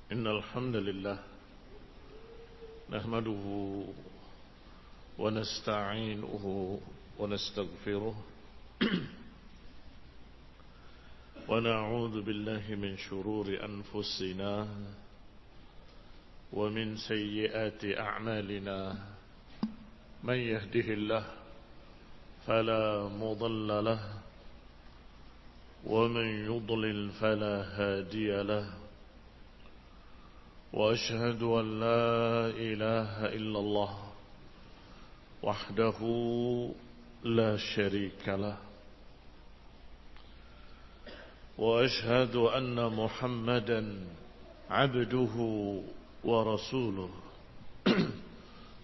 إن الحمد لله نحمده ونستعينه ونستغفره ونعوذ بالله من شرور أنفسنا ومن سيئات أعمالنا من يهده الله فلا مضل له ومن يضلل فلا هادي له وأشهد أن لا إله إلا الله وحده لا شريك له وأشهد أن محمدا عبده ورسوله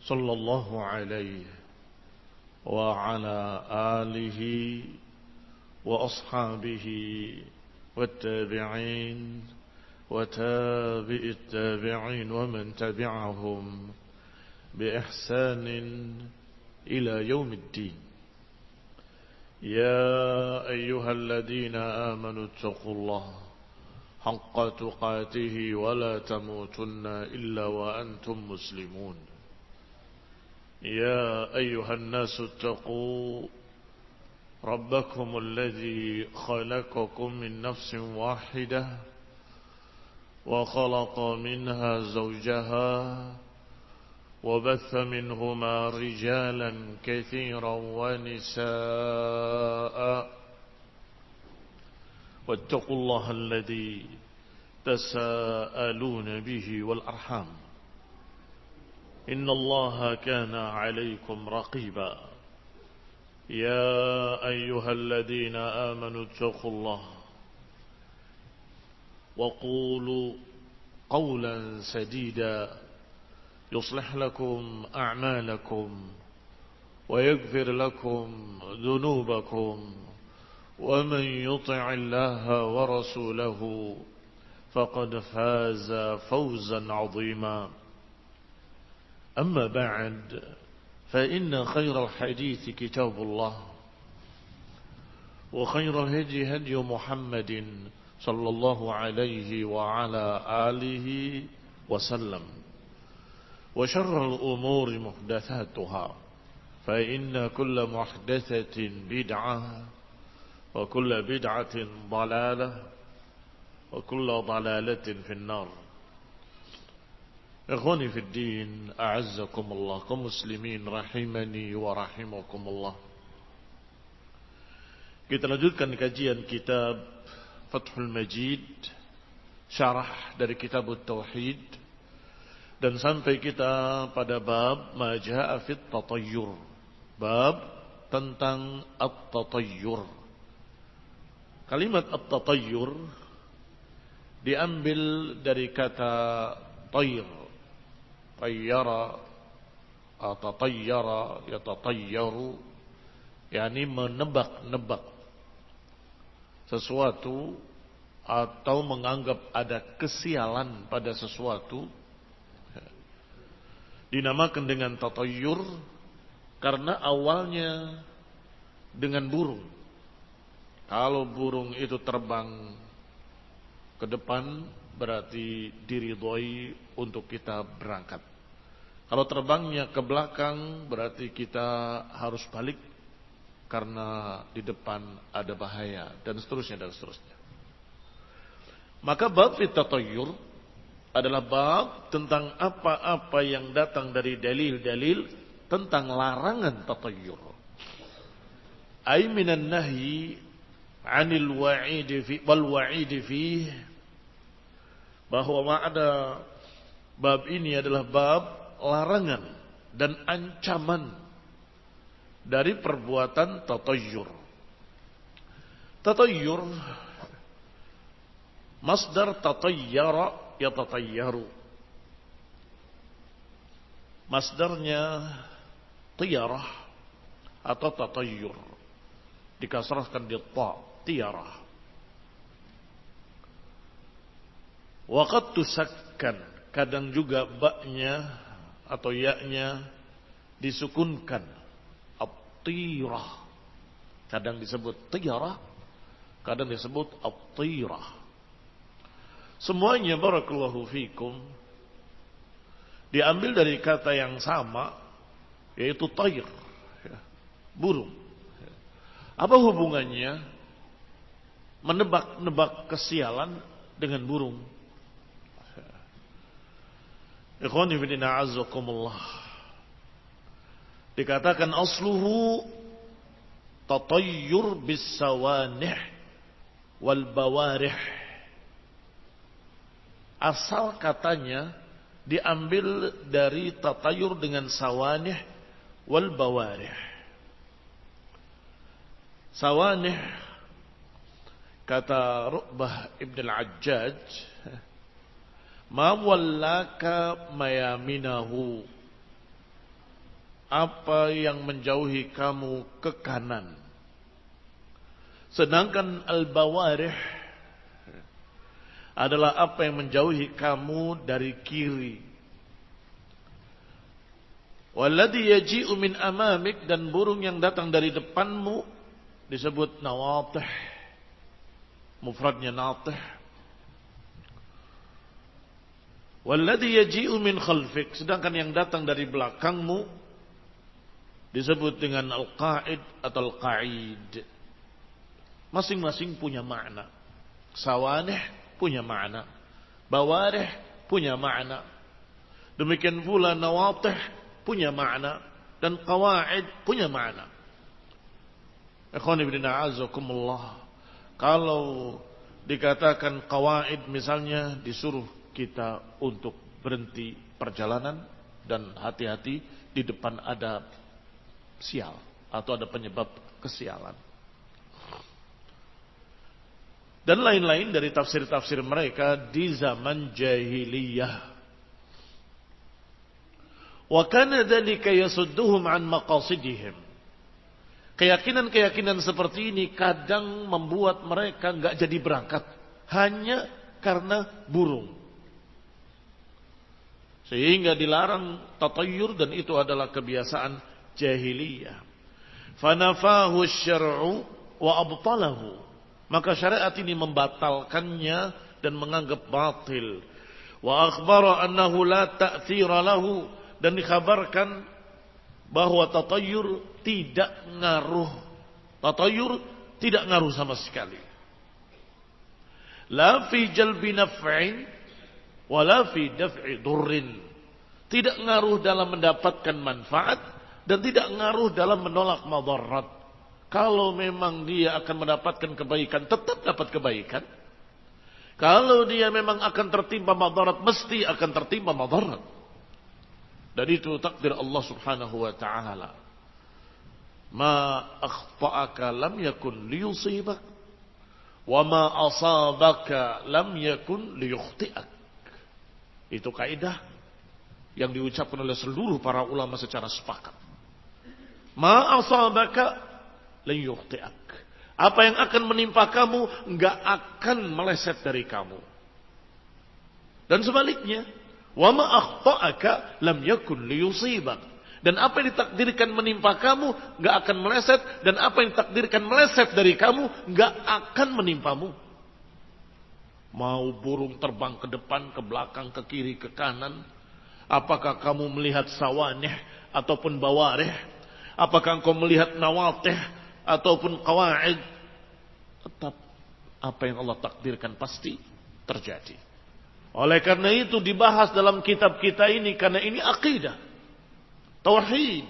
صلى الله عليه وعلى آله وأصحابه والتابعين وتابع التابعين ومن تبعهم بإحسان إلى يوم الدين. يا أيها الذين آمنوا اتقوا الله حق تقاته ولا تموتن إلا وأنتم مسلمون. يا أيها الناس اتقوا ربكم الذي خلقكم من نفس واحدة وخلق منها زوجها وبث منهما رجالا كثيرا ونساء واتقوا الله الذي تساءلون به والأرحام إن الله كان عليكم رقيبا. يا أيها الذين آمنوا اتقوا الله وقولوا قولا سديدا يصلح لكم أعمالكم ويغفر لكم ذنوبكم ومن يطع الله ورسوله فقد فاز فوزا عظيما. أما بعد فإن خير الحديث كتاب الله وخير الهدي هدي محمد صلى الله عليه وعلى آله وسلم وشر الأمور محدثاتها فإن كل محدثة بدعة وكل بدعة ضلالة وكل ضلالة في النار. Ikhwani fi din, a'azzakumullah, kaum muslimin rahimani wa rahimakumullah. Kita lanjutkan kajian kitab Fathul Majid, syarah dari kitab Tauhid, dan sampai kita pada bab ma jaa'a fit tatayyur, bab tentang at-tatayyur. Kalimat at-tatayyur diambil dari kata tayr, tayyara, tatayyara, yatatayyaru, yakni menebak-nebak sesuatu atau menganggap ada kesialan pada sesuatu. Dinamakan dengan tatayyur karena awalnya dengan burung. Kalau burung itu terbang ke depan berarti diridhoi untuk kita berangkat. Kalau terbangnya ke belakang berarti kita harus balik karena di depan ada bahaya, dan seterusnya dan seterusnya. Maka bab at-tatayyur adalah bab tentang apa-apa yang datang dari dalil-dalil tentang larangan tatayyur. Ai minan nahyi 'anil wa'id fi wal wa'id fi, bahwa ada bab ini adalah bab larangan dan ancaman dari perbuatan tatayyur. Tatayyur masdar tatayyara yatatayyaru. Masdarnya tiyarah atau tatayyur, dikasrahkan di ta, tiyarah. Waqad tusakkan, kadang juga baknya atau yaknya disukunkan, at-tirah. Kadang disebut tiyarah, kadang disebut at-tirah. Semuanya barakallahu fikum diambil dari kata yang sama, yaitu tayr, burung. Apa hubungannya menebak-nebak kesialan dengan burung? Ikhwani fillah azzakumullah. Dikatakan asluhu tatayyur bis sawanih wal bawarih. Asal katanya diambil dari tatayur dengan sawanih wal bawarih. Sawanih, kata Ru'bah ibn al-Ajjaj, ma wallaka mayaminahu, apa yang menjauhi kamu ke kanan. Sedangkan al-bawarih adalah apa yang menjauhi kamu dari kiri. Walladhi yaji'u min amamik, dan burung yang datang dari depanmu disebut nawatih. Mufradnya natih. Walladhi yaji'u min khalfik, sedangkan yang datang dari belakangmu disebut dengan al-qa'id atau al-qa'id. Masing-masing punya makna. Sawanih punya makna, bawarih punya makna, demikian pula nawatih punya makna, dan qawaid punya makna. Ikhwani fillah azakumullah. Kalau dikatakan qawaid, misalnya disuruh kita untuk berhenti perjalanan dan hati-hati di depan ada sial atau ada penyebab kesialan. Dan lain-lain dari tafsir-tafsir mereka di zaman jahiliyah. Wa kana dzalika yasudduhum an maqasidihim. Keyakinan-keyakinan seperti ini kadang membuat mereka enggak jadi berangkat hanya karena burung. Sehingga dilarang tatayur, dan itu adalah kebiasaan jahiliyah. Fanafahu asy-syar'u wa abtalahu. Maka syariat ini membatalkannya dan menganggap batil. Wa akhbara annahu la ta'thira lahu, dan dikhabarkan bahwa tatayur tidak ngaruh. Tatayur tidak ngaruh sama sekali. La fi jalbi naf'in wa la fi daf'i durrin. Tidak ngaruh dalam mendapatkan manfaat dan tidak ngaruh dalam menolak madarat. Kalau memang dia akan mendapatkan kebaikan, tetap dapat kebaikan. Kalau dia memang akan tertimpa madarat, mesti akan tertimpa madarat. Dan itu takdir Allah subhanahu wa ta'ala. Ma akhta'aka lam yakun liyusibak, wa ma asabaka lam yakun liyukhti'ak. Itu kaidah yang diucapkan oleh seluruh para ulama secara sepakat. Ma asabaka lan yukhti'ak. Apa yang akan menimpa kamu enggak akan meleset dari kamu. Dan sebaliknya, wa ma akhta'aka lam yakun liyusibak. Dan apa yang ditakdirkan menimpa kamu enggak akan meleset, dan apa yang ditakdirkan meleset dari kamu enggak akan menimpamu. Mau burung terbang ke depan, ke belakang, ke kiri, ke kanan, apakah kamu melihat sawanih ataupun bawarih, apakah engkau melihat nawatih ataupun qawaid, tetap apa yang Allah takdirkan pasti terjadi. Oleh karena itu dibahas dalam kitab kita ini, karena ini akidah, tauhid.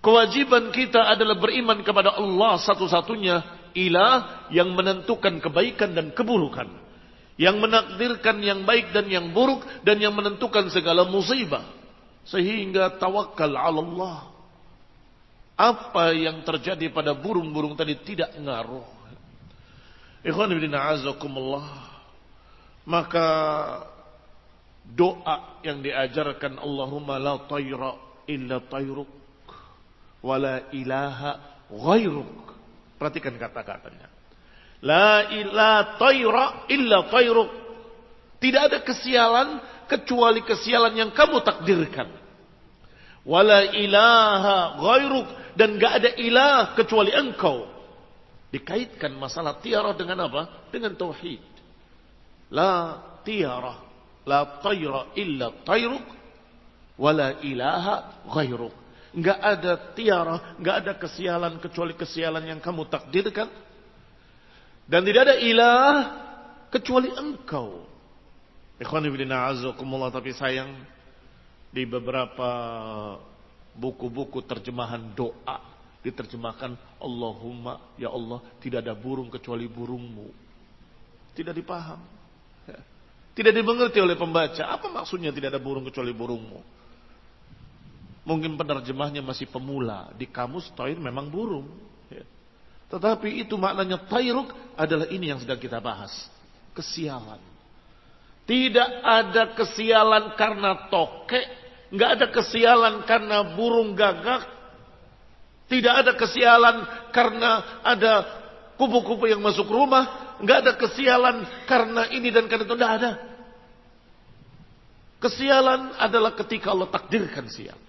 Kewajiban kita adalah beriman kepada Allah satu-satunya ilah yang menentukan kebaikan dan keburukan, yang menakdirkan yang baik dan yang buruk, dan yang menentukan segala musibah. Sehingga tawakkal 'ala Allah. Apa yang terjadi pada burung-burung tadi tidak ngaruh. Ikhwan fillah azakumullah. Maka doa yang diajarkan, Allahumma la tayra illa tayruk wa la ilaha ghairuk. Perhatikan kata-katanya. La tayra illa tayruk. Tidak ada kesialan kecuali kesialan yang kamu takdirkan. Wala ilaha ghairuk, dan gak ada ilah kecuali engkau. Dikaitkan masalah tiara dengan apa? Dengan tauhid. La tiara, la tayra illa tayruk, wala ilaha ghairuk. Enggak ada tiara, enggak ada kesialan kecuali kesialan yang kamu takdirkan. Dan tidak ada ilah kecuali engkau. Ikhwani fillah azakumullah, tapi sayang di beberapa buku-buku terjemahan doa diterjemahkan Allahumma, ya Allah, tidak ada burung kecuali burungmu. Tidak dipaham. Tidak dimengerti oleh pembaca. Apa maksudnya tidak ada burung kecuali burungmu? Mungkin penerjemahnya masih pemula. Di kamus tair memang burung. Tetapi itu maknanya tairuk adalah ini yang sedang kita bahas. Kesialan. Tidak ada kesialan karena tokek. Nggak ada kesialan karena burung gagak. Tidak ada kesialan karena ada kupu-kupu yang masuk rumah. Nggak ada kesialan karena ini dan karena itu. Nggak ada. Kesialan adalah ketika Allah takdirkan sial.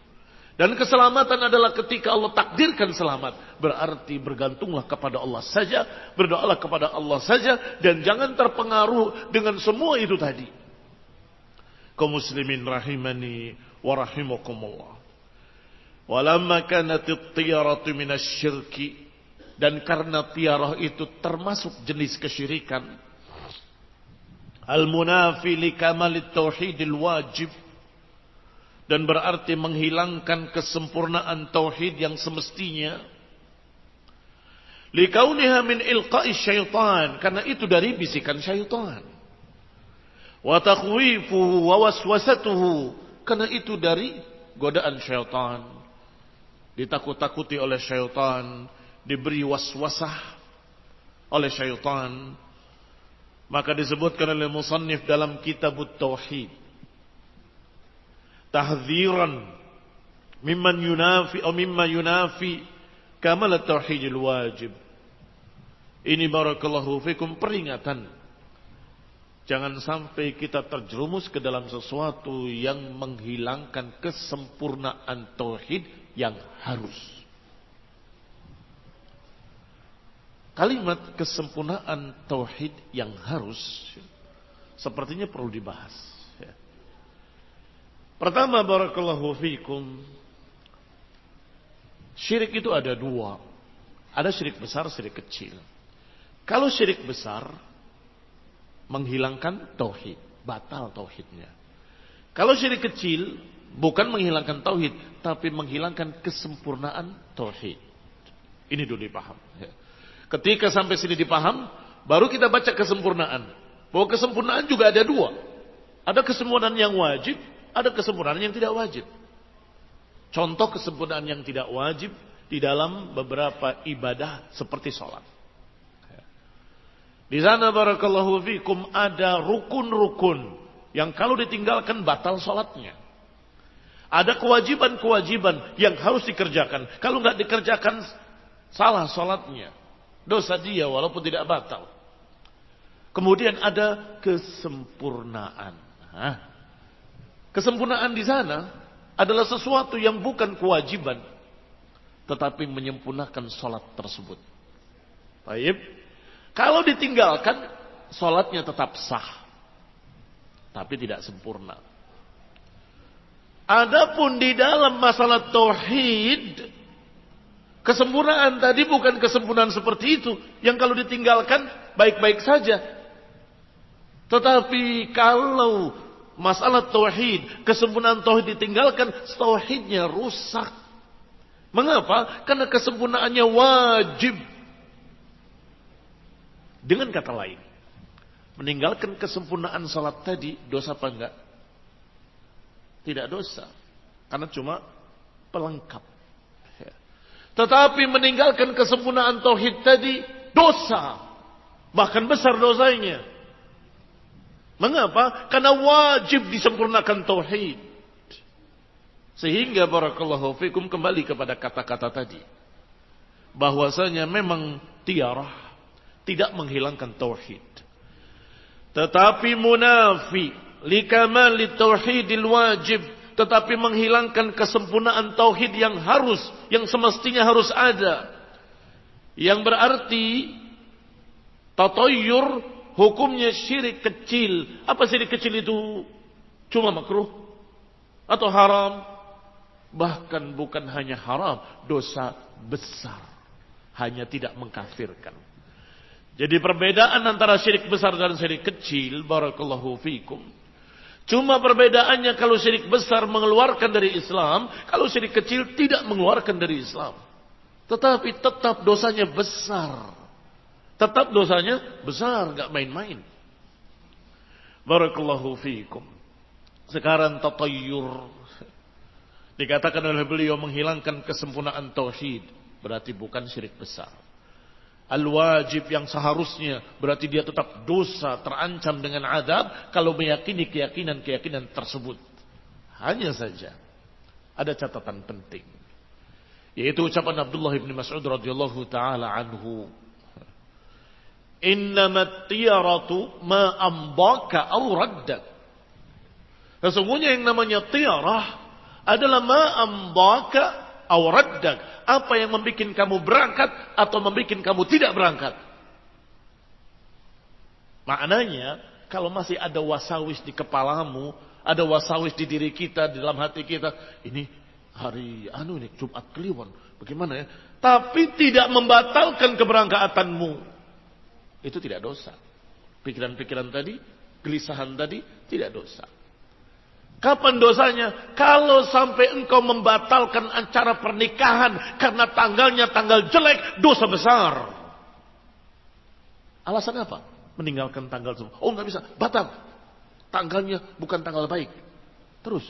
Dan keselamatan adalah ketika Allah takdirkan selamat. Berarti bergantunglah kepada Allah saja. Berdoalah kepada Allah saja. Dan jangan terpengaruh dengan semua itu tadi. Kaum muslimin rahimani wa rahimakumullah. Walamma kanat at-tiyaratu minasyirki. Dan karena tiarah itu termasuk jenis kesyirikan. Al-munafi li kamalit tauhidil wajib. Dan berarti menghilangkan kesempurnaan tauhid yang semestinya. Likauniha min ilqa'i syaitan. Karena itu dari bisikan syaitan. Wa takhwifuhu wa waswasatuhu. Karena itu dari godaan syaitan. Ditakut-takuti oleh syaitan. Diberi waswasah oleh syaitan. Maka disebutkan oleh musannif dalam kitab Tauhid, tahdziran mimman yunafi atau mimma yunafi kamal at-tauhidil wajib. Ini barakallahu fikum peringatan. Jangan sampai kita terjerumus ke dalam sesuatu yang menghilangkan kesempurnaan tauhid yang harus. Kalimat kesempurnaan tauhid yang harus sepertinya perlu dibahas. Pertama, barakallahu fikum, syirik itu ada dua. Ada syirik besar, syirik kecil. Kalau syirik besar menghilangkan tauhid, batal tauhidnya. Kalau syirik kecil bukan menghilangkan tauhid, tapi menghilangkan kesempurnaan tauhid. Ini dulu dipaham. Ketika sampai sini dipaham, baru kita baca kesempurnaan. Bahwa kesempurnaan juga ada dua. Ada kesempurnaan yang wajib, ada kesempurnaan yang tidak wajib. Contoh kesempurnaan yang tidak wajib di dalam beberapa ibadah seperti sholat. Di sana barakallahu fikum ada rukun-rukun yang kalau ditinggalkan batal sholatnya. Ada kewajiban-kewajiban yang harus dikerjakan. Kalau nggak dikerjakan salah sholatnya. Dosa dia walaupun tidak batal. Kemudian ada kesempurnaan. Kesempurnaan di sana adalah sesuatu yang bukan kewajiban, tetapi menyempurnakan sholat tersebut. Baik. Kalau ditinggalkan, sholatnya tetap sah, tapi tidak sempurna. Adapun di dalam masalah tauhid, kesempurnaan tadi bukan kesempurnaan seperti itu. Yang kalau ditinggalkan baik-baik saja. Tetapi kalau masalah tauhid, kesempurnaan tauhid ditinggalkan, tauhidnya rusak. Mengapa? Karena kesempurnaannya wajib. Dengan kata lain, meninggalkan kesempurnaan salat tadi dosa apa enggak? Tidak dosa. Karena cuma pelengkap. Tetapi meninggalkan kesempurnaan tauhid tadi dosa. Bahkan besar dosanya. Mengapa? Karena wajib disempurnakan tauhid. Sehingga barakallahu fikum kembali kepada kata-kata tadi. Bahwasanya memang tiarah tidak menghilangkan tauhid. Tetapi munafi likamali tauhidil wajib, tetapi menghilangkan kesempurnaan tauhid yang harus, yang semestinya harus ada. Yang berarti tatayyur hukumnya syirik kecil. Apa syirik kecil itu? Cuma makruh atau haram? Bahkan bukan hanya haram, dosa besar. Hanya tidak mengkafirkan. Jadi perbedaan antara syirik besar dan syirik kecil, barakallahu fikum. Cuma perbedaannya kalau syirik besar mengeluarkan dari Islam, kalau syirik kecil tidak mengeluarkan dari Islam. Tetapi tetap dosanya besar. Tetap dosanya besar, enggak main-main. Barakallahu fikum. Sekarang tatayyur. Dikatakan oleh beliau menghilangkan kesempurnaan tauhid. Berarti bukan syirik besar. Al-wajib yang seharusnya berarti dia tetap dosa, terancam dengan azab kalau meyakini keyakinan-keyakinan tersebut. Hanya saja ada catatan penting, yaitu ucapan Abdullah bin Mas'ud radhiyallahu taala anhu, "Innamat tiyaratu ma ambaka aw raddak." Sesungguhnya yang namanya tiarah adalah ma ambaka aw raddak. Apa yang membuat kamu berangkat atau membuat kamu tidak berangkat. Maknanya, kalau masih ada wasawis di kepalamu, ada wasawis di diri kita, di dalam hati kita, ini hari ini Jumat Kliwon, bagaimana ya? Tapi tidak membatalkan keberangkatanmu. Itu tidak dosa. Pikiran-pikiran tadi, gelisahan tadi, tidak dosa. Kapan dosanya? Kalau sampai engkau membatalkan acara pernikahan karena tanggalnya tanggal jelek, dosa besar. Alasan apa? Meninggalkan tanggal semua. Oh, nggak bisa, batal. Tanggalnya bukan tanggal baik. Terus,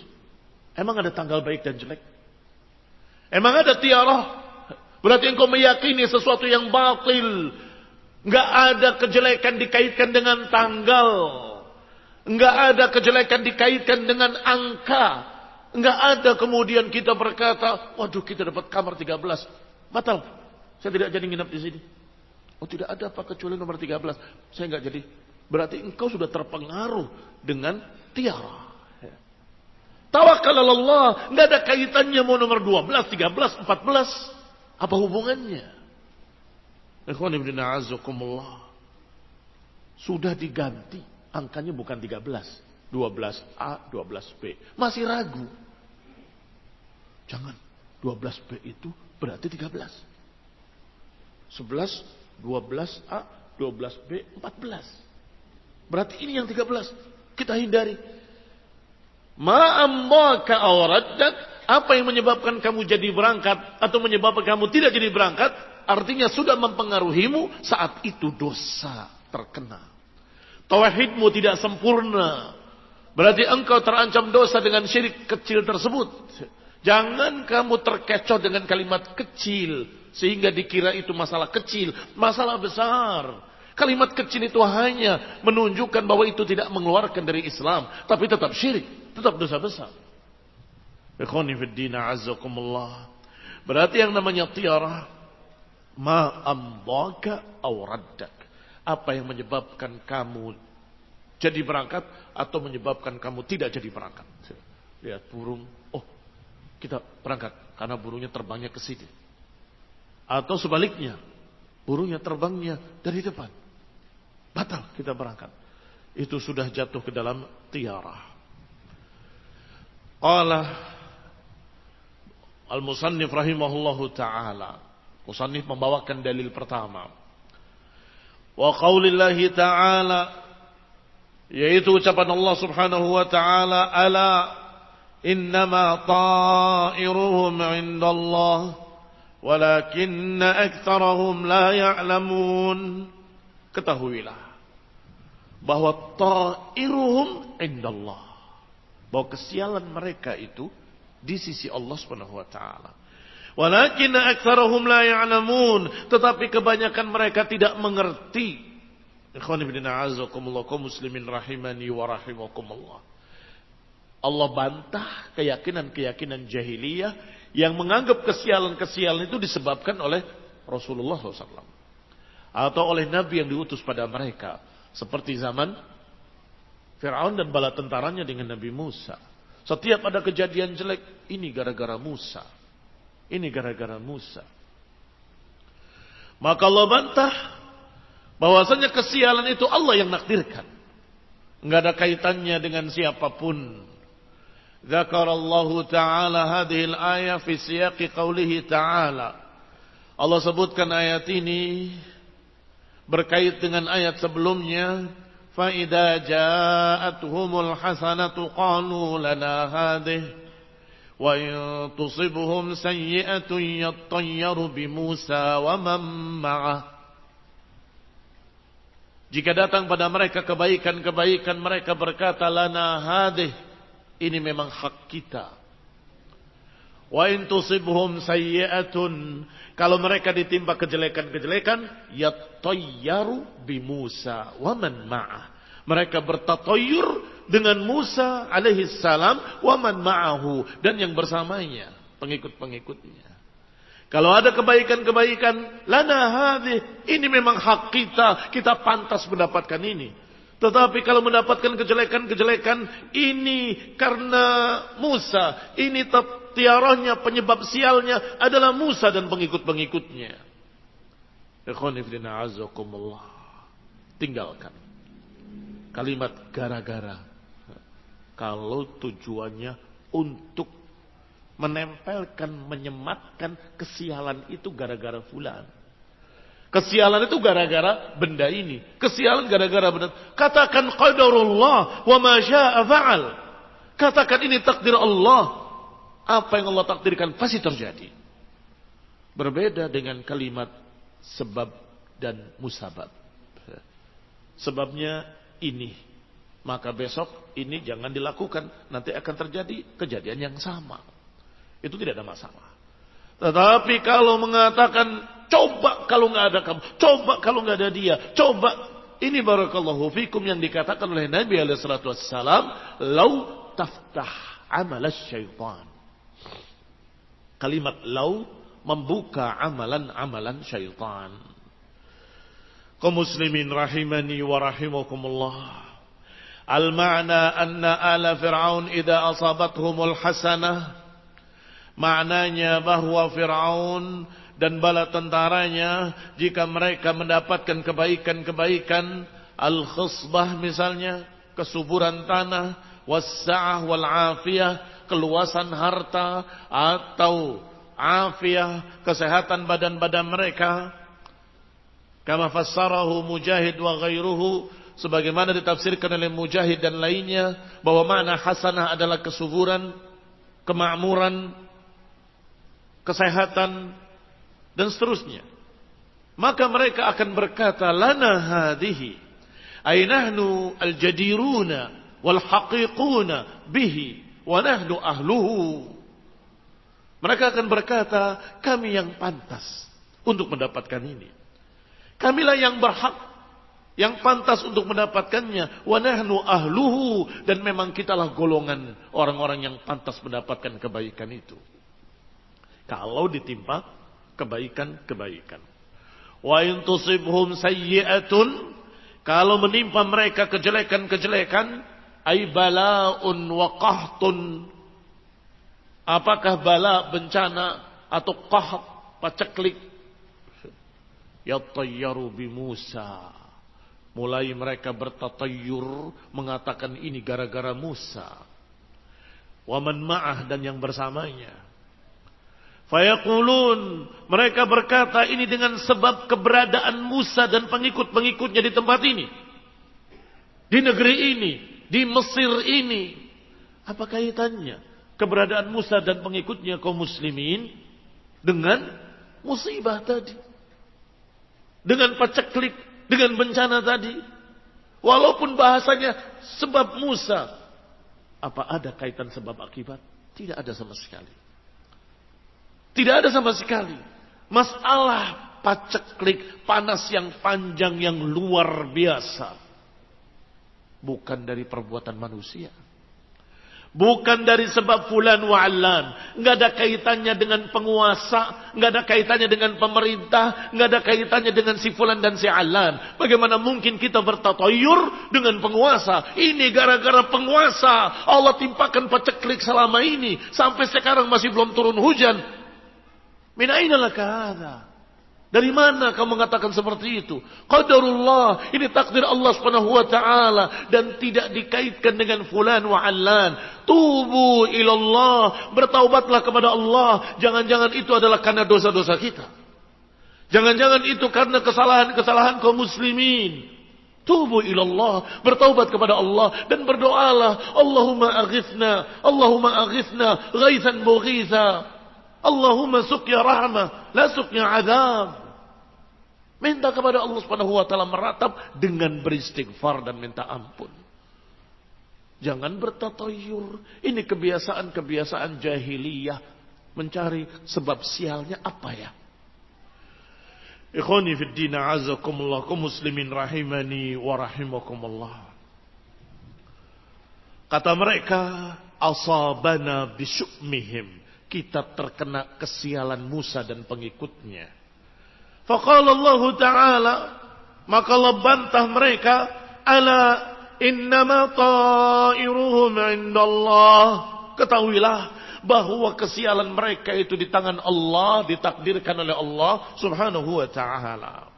emang ada tanggal baik dan jelek? Emang ada tiarah? Berarti engkau meyakini sesuatu yang batil. Nggak ada kejelekan dikaitkan dengan tanggal. Enggak ada kejelekan dikaitkan dengan angka. Enggak ada kemudian kita berkata, waduh kita dapat kamar 13. Batal. Saya tidak jadi nginap di sini. Oh tidak ada apa kecuali nomor 13. Saya enggak jadi. Berarti engkau sudah terpengaruh dengan tiara. Tawakal Allah. Enggak ada kaitannya mau nomor 12, 13, 14. Apa hubungannya? Ikhwan ibn a'azakumullah. Sudah diganti. Angkanya bukan 13, 12A, 12B. Masih ragu. Jangan, 12B itu berarti 13. 11, 12A, 12B, 14. Berarti ini yang 13. Kita hindari. Ma'ammaka awraddak. Apa yang menyebabkan kamu jadi berangkat atau menyebabkan kamu tidak jadi berangkat, artinya sudah mempengaruhimu, saat itu dosa terkena. Tauhidmu tidak sempurna. Berarti engkau terancam dosa dengan syirik kecil tersebut. Jangan kamu terkecoh dengan kalimat kecil. Sehingga dikira itu masalah kecil. Masalah besar. Kalimat kecil itu hanya menunjukkan bahwa itu tidak mengeluarkan dari Islam. Tapi tetap syirik. Tetap dosa besar. Ikhwani fiddina azzakumullah. Berarti yang namanya tiarah. Ma'ambaka awraddak. Apa yang menyebabkan kamu jadi berangkat atau menyebabkan kamu tidak jadi berangkat. Lihat burung, oh kita berangkat karena burungnya terbangnya ke sini. Atau sebaliknya, burungnya terbangnya dari depan. Batal kita berangkat. Itu sudah jatuh ke dalam tiarah. Qala al-musannif rahimahullahu ta'ala. Musannif membawakan dalil pertama. Wa qaulillahi ta'ala, yaitu ucapan Allah subhanahu wa ta'ala, ala innama ta'iruhum indallah walakinna aktsarahum la ya'lamun. Ketahuilah bahwa ta'iruhum indallah, bahwa kesialan mereka itu di sisi Allah subhanahu wa ta'ala. Walakinna aktsarahum la ya'lamun, tetapi kebanyakan mereka tidak mengerti. Ikhwan ibn a'azakumullah, kaum muslimin rahimani wa rahimakumullah. Allah bantah keyakinan-keyakinan jahiliyah yang menganggap kesialan-kesialan itu disebabkan oleh Rasulullah SAW atau oleh Nabi yang diutus pada mereka, seperti zaman Fir'aun dan bala tentaranya dengan Nabi Musa. Setiap ada kejadian jelek, ini gara-gara Musa. Ini gara-gara Musa. Maka Allah bantah Bahwasanya kesialan itu Allah yang nakdirkan. Enggak ada kaitannya dengan siapapun. Dzakarallahu ta'ala hadhil ayah fi siyaqi qawlihi ta'ala. Allah sebutkan ayat ini berkait dengan ayat sebelumnya. Fa idza ja'atuhumul hasanatu qalu lana hadhihi wa in tusibhum sayyi'atun yattayyaru bi Musa wa man ma'ah. Jika datang pada mereka kebaikan-kebaikan, mereka berkata lana hadih, ini memang hak kita. Wa in tusibhum sayyi'atun, kalau mereka ditimpa kejelekan-kejelekan, yattayyaru bi Musa wa man ma'ah. Mereka bertatayyur dengan Musa alaihi salam wa man ma'ahu, dan yang bersamanya, pengikut-pengikutnya. Kalau ada kebaikan-kebaikan, lana hadih, ini memang hak kita, kita pantas mendapatkan ini. Tetapi kalau mendapatkan kejelekan-kejelekan, ini karena Musa, ini tiarahnya, penyebab sialnya adalah Musa dan pengikut-pengikutnya. Ikhwanifidina azakumullah. Tinggalkan kalimat gara-gara. Kalau tujuannya untuk menempelkan, menyematkan kesialan itu gara-gara fulan. Kesialan itu gara-gara benda ini. Kesialan gara-gara benda. Katakan qadarullah wa ma syaa fa'al. Katakan ini takdir Allah. Apa yang Allah takdirkan pasti terjadi. Berbeda dengan kalimat sebab dan musabab. Sebabnya ini, maka besok ini jangan dilakukan, nanti akan terjadi kejadian yang sama. Itu tidak ada masalah. Tetapi kalau mengatakan coba kalau nggak ada kamu, coba kalau nggak ada dia, coba ini barakallahu fikum yang dikatakan oleh Nabi alaihi salatu wassalam, lau taftah amal syaitan. Kalimat lau membuka amalan-amalan syaitan. Kaum muslimin rahimani wa rahimakumullah. Al-ma'na anna ala fir'aun idza asabathumul hasanah. Maknanya bahwa Fir'aun dan bala tentaranya, jika mereka mendapatkan kebaikan-kebaikan, al-khusbah misalnya, kesuburan tanah, was-sa'ah wal-afiyah, keluasan harta, atau afiyah, kesehatan badan-badan mereka. Kama fassarahu Mujahid wa ghairuhu, sebagaimana ditafsirkan oleh Mujahid dan lainnya, bahwa makna hasanah adalah kesuburan, kemakmuran, kesehatan, dan seterusnya. Maka mereka akan berkata, lana hadihi, ay nahnu al-jadiruna wal-haqiquna bihi, wa nahnu ahluhu. Mereka akan berkata, kami yang pantas untuk mendapatkan ini. Kamilah yang berhak, yang pantas untuk mendapatkannya. Wa nahnu ahluhu, dan memang kitalah golongan orang-orang yang pantas mendapatkan kebaikan itu. Kalau ditimpa kebaikan-kebaikan. Wa in tusibhum sayyi'atun, kalau menimpa mereka kejelekan-kejelekan, ay bala'un wa qahtun. Apakah bala, bencana, atau qaht, paceklik? Yattayyaru bi Musa. Mulai mereka bertatayyur, mengatakan ini gara-gara Musa. Wa man ma'ah, dan yang bersamanya. Fayaqulun, mereka berkata ini dengan sebab keberadaan Musa dan pengikut-pengikutnya di tempat ini, di negeri ini, di Mesir ini. Apa kaitannya keberadaan Musa dan pengikutnya kaum muslimin dengan musibah tadi, dengan paceklik, dengan bencana tadi? Walaupun bahasanya sebab Musa, apa ada kaitan sebab akibat? Tidak ada sama sekali. Tidak ada sama sekali. Masalah paceklik, panas yang panjang yang luar biasa, bukan dari perbuatan manusia. Bukan dari sebab fulan wa allan. Enggak ada kaitannya dengan penguasa, enggak ada kaitannya dengan pemerintah, enggak ada kaitannya dengan si fulan dan si allan. Bagaimana mungkin kita bertatayyur dengan penguasa? Ini gara-gara penguasa Allah timpakan paceklik selama ini, sampai sekarang masih belum turun hujan. Min aina laka hadza? Dari mana kamu mengatakan seperti itu? Qadarullah, ini takdir Allah Subhanahu wa taala dan tidak dikaitkan dengan fulan wa allan. Tubu ilallah, bertaubatlah kepada Allah. Jangan-jangan itu adalah karena dosa-dosa kita. Jangan-jangan itu karena kesalahan-kesalahan kaum muslimin. Tubu ilallah, bertaubat kepada Allah dan berdoalah, Allahumma aghithna ghaithan mughitha. Allahumma suqya rahmah, la suqya azab. Minta kepada Allah Subhanahu wa taala meratap dengan beristighfar dan minta ampun. Jangan bertatayur. Ini kebiasaan-kebiasaan jahiliyah, mencari sebab sialnya apa ya. Ikhwani fid din, a'azakumullah, kaum muslimin rahimani wa rahimakumullah. Kata mereka, asabana bisyu'mihim, kita terkena kesialan Musa dan pengikutnya. Faqala Allah Ta'ala, maka Allah bantah mereka, ala innama ta'iruhum indallah. Ketahuilah bahwa kesialan mereka itu di tangan Allah, ditakdirkan oleh Allah Subhanahu wa Ta'ala.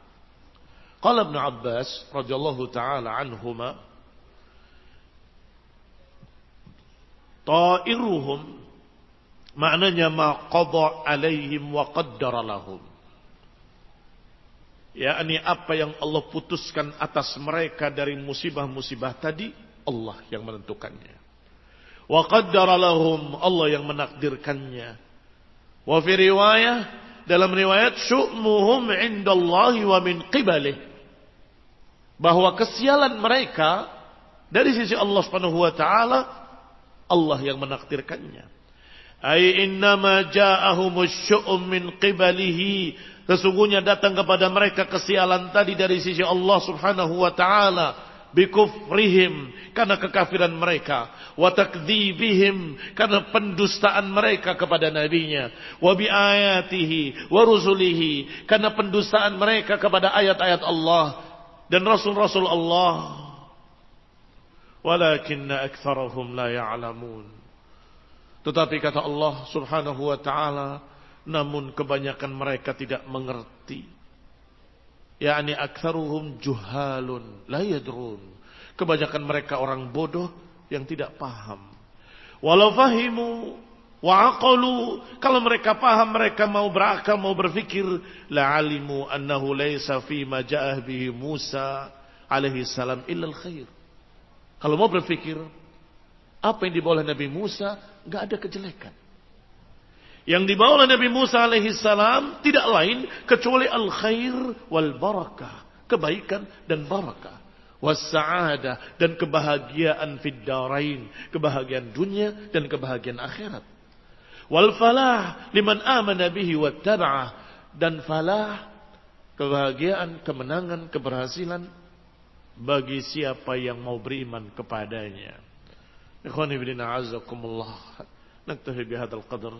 Qala Ibnu Abbas radhiyallahu ta'ala anhuma, ta'iruhum maknanya ma qada alaihim wa qaddara lahum. yakni apa yang Allah putuskan atas mereka dari musibah-musibah tadi, Allah yang menentukannya. Wa qaddara lahum, Allah yang menakdirkannya. Wa fi riwayah, dalam riwayat, syu'muhum indallahi wa min qibalih, bahwa kesialan mereka dari sisi Allah Subhanahu wa taala, Allah yang menakdirkannya. Ai innama ja'ahumus syu'um min qibalihi, sesungguhnya datang kepada mereka kesialan tadi dari sisi Allah Subhanahu wa taala, bikufrihim, karena kekafiran mereka, wa takdzibihim, karena pendustaan mereka kepada nabinya, wa biayatihi wa rusulihi, karena pendustaan mereka kepada ayat-ayat Allah dan rasul-rasul Allah. Walakinna aktsarahum la ya'lamun. Tetapi kata Allah Subhanahu wa taala, namun kebanyakan mereka tidak mengerti. yakni aktsaruhum juhalun la yadrun. Kebanyakan mereka orang bodoh yang tidak paham. Walau fahimu wa aqalu, kalau mereka paham, mereka mau berakal, mau berfikir, la alimu annahu laisa fi ma ja'ah bihi Musa alaihi salam illa al-khair. Kalau mau berfikir, apa yang dibawa oleh Nabi Musa enggak ada kejelekan. Yang dibawa oleh Nabi Musa alaihi salam tidak lain kecuali al-khair wal barakah, kebaikan dan barakah, was sa'adah, dan kebahagiaan fid darain, kebahagiaan dunia dan kebahagiaan akhirat. Wal falah liman amana bihi wattaba'ah, dan falah, kebahagiaan, kemenangan, keberhasilan bagi siapa yang mau beriman kepadanya. Ikhwani fillah, azakumullah. Naktafi bihadzal qadar.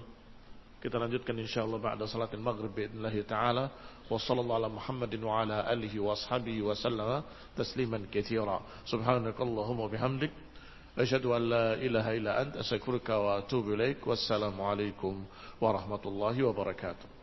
Kita lanjutkan insyaallah ba'da salatil maghrib باذنillah taala. Wa sallallahu ala Muhammadin wa ala alihi wa ashabihi wa sallama tasliman katsira. Subhanakallahumma bihamdik, asyhadu an la ilaha illa anta, astaghfiruka wa atubu ilaik. Wassalamu alaikum warahmatullahi wabarakatuh.